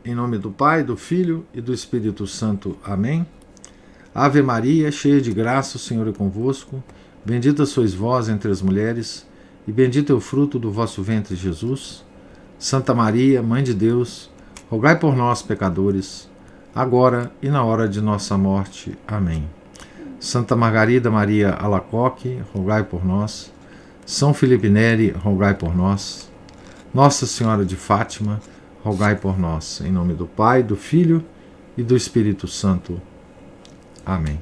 Em nome do Pai, do Filho e do Espírito Santo. Amém. Ave Maria, cheia de graça, o Senhor é convosco. Bendita sois vós entre as mulheres, e bendito é o fruto do vosso ventre, Jesus. Santa Maria, Mãe de Deus, rogai por nós, pecadores, agora e na hora de nossa morte. Amém. Santa Margarida Maria Alacoque, rogai por nós. São Felipe Neri, rogai por nós. Nossa Senhora de Fátima, rogai por nós. Em nome do Pai, do Filho e do Espírito Santo. Amém.